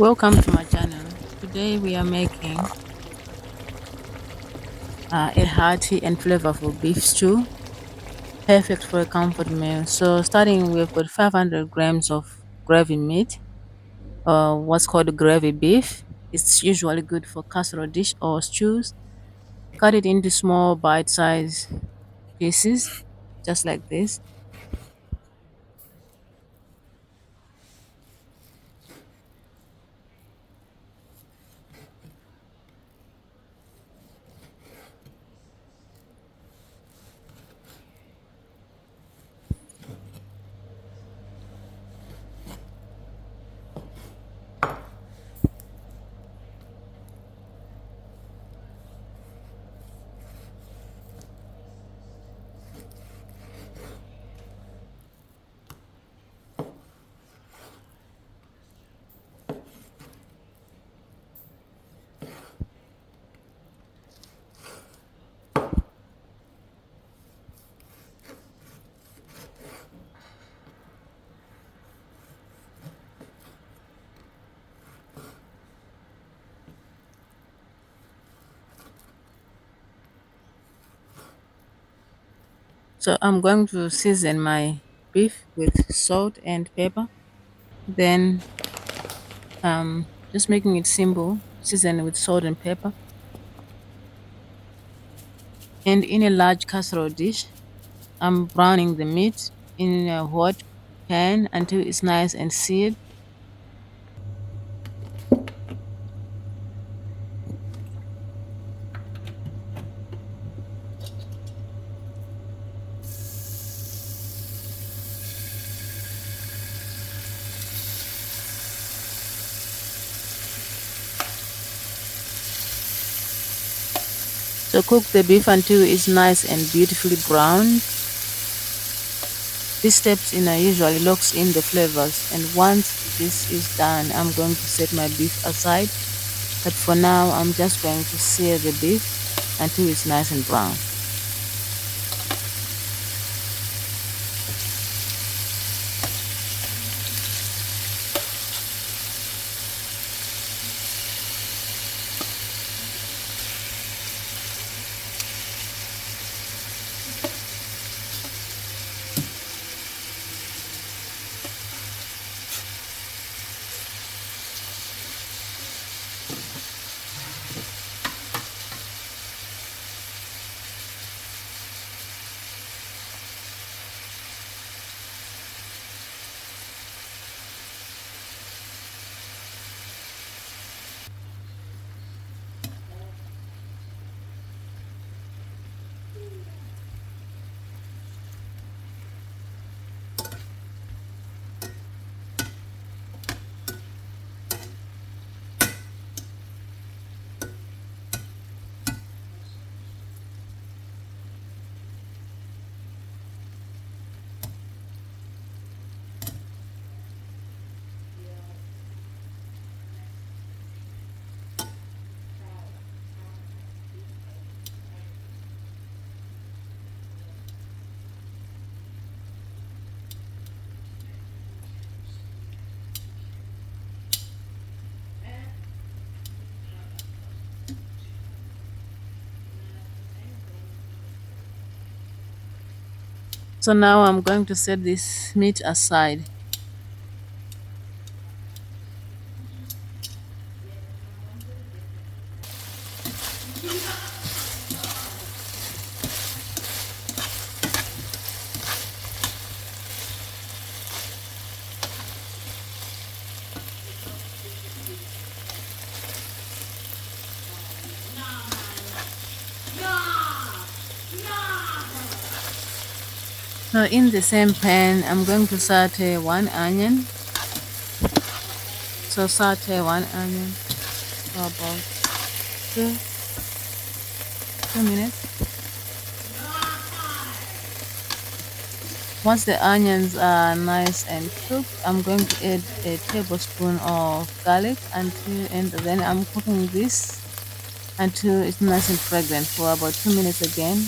Welcome to my channel. Today we are making a hearty and flavorful beef stew, perfect for a comfort meal. So starting, we've got 500 grams of gravy meat, what's called gravy beef. It's usually good for casserole dish or stews. Cut it into small bite-sized pieces, just like this. So I'm going to season my beef with salt and pepper. Then just making it simple, season with salt and pepper. And in a large casserole dish, I'm browning the meat in a hot pan until it's nice and seared. So cook the beef until it's nice and beautifully browned. These steps usually locks in the flavors, and once this is done, I'm going to set my beef aside. But for now, I'm just going to sear the beef until it's nice and brown. So now I'm going to set this meat aside. So in the same pan, I'm going to saute one onion. So saute one onion for about two, 2 minutes. Once the onions are nice and cooked, I'm going to add a tablespoon of garlic and then I'm cooking this until it's nice and fragrant for about 2 minutes again.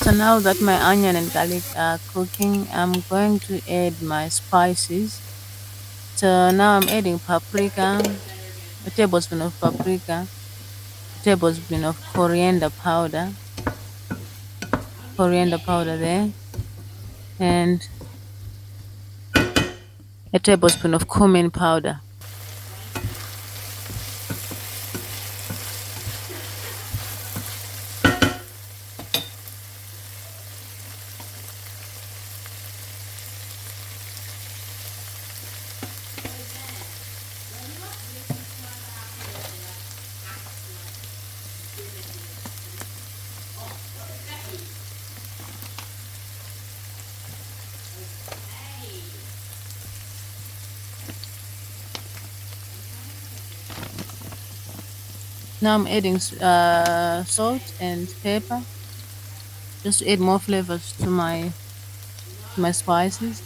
So now that my onion and garlic are cooking, I'm going to add my spices. So now I'm adding paprika, a tablespoon of paprika, a tablespoon of coriander powder there, and a tablespoon of cumin powder. Now I'm adding salt and pepper just to add more flavors to my spices.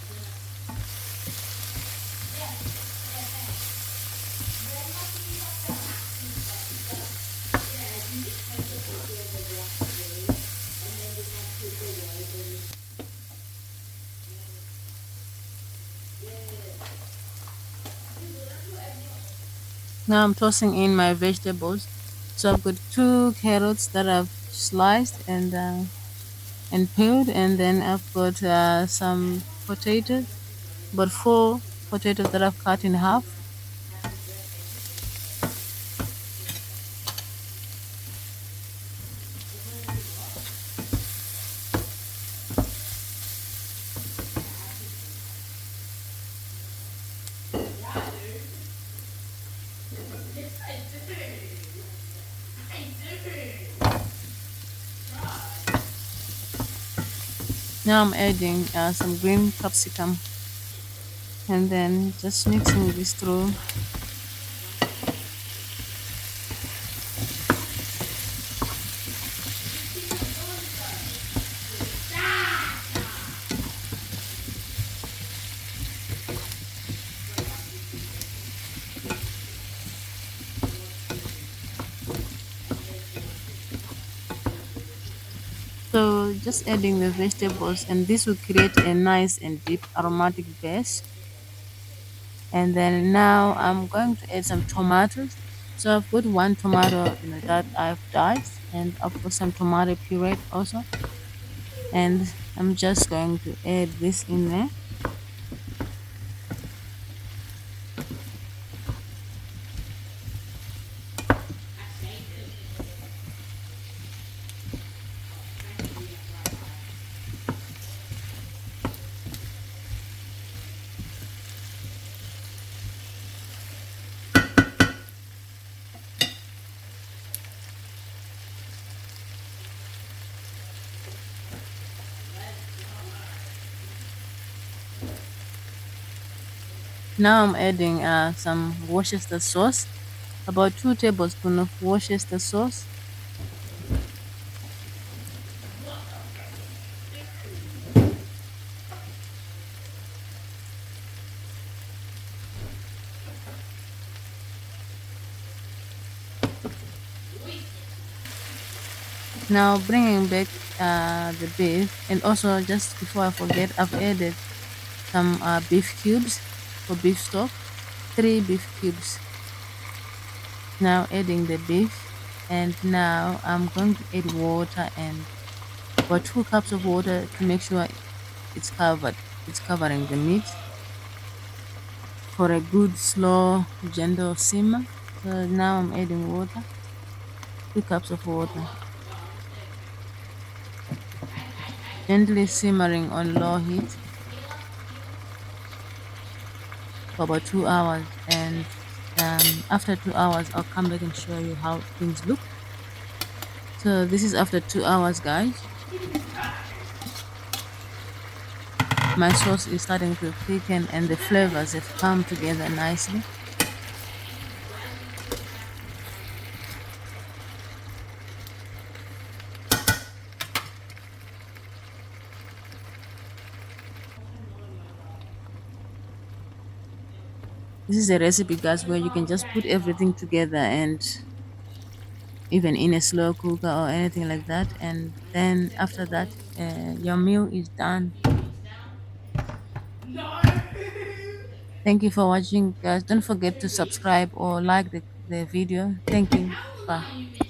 Now I'm tossing in my vegetables. So I've got two carrots that I've sliced and peeled, and then I've got some potatoes, about four potatoes that I've cut in half. Now I'm adding some green capsicum, and then just mixing this through. So just adding the vegetables, and this will create a nice and deep aromatic base. And then now I'm going to add some tomatoes. So I've got one tomato, that I've diced, and I've got some tomato puree also. And I'm just going to add this in there. Now I'm adding some Worcester sauce, about 2 tablespoons of Worcester sauce. Now bringing back the beef, and also just before I forget, I've added some beef cubes for beef stock, 3 beef cubes. Now adding the beef, and now I'm going to add water, and about 2 cups of water to make sure it's covered. It's covering the meat for a good slow gentle simmer. So now I'm adding water, 2 cups of water, gently simmering on low heat for about 2 hours. And after 2 hours, I'll come back and show you how things look. So this is after 2 hours, guys. My sauce is starting to thicken, and the flavors have come together nicely. This is a recipe, guys, where you can just put everything together and even in a slow cooker or anything like that. And then after that, your meal is done. No. Thank you for watching, guys. Don't forget to subscribe or like the video. Thank you. How Bye. long you been?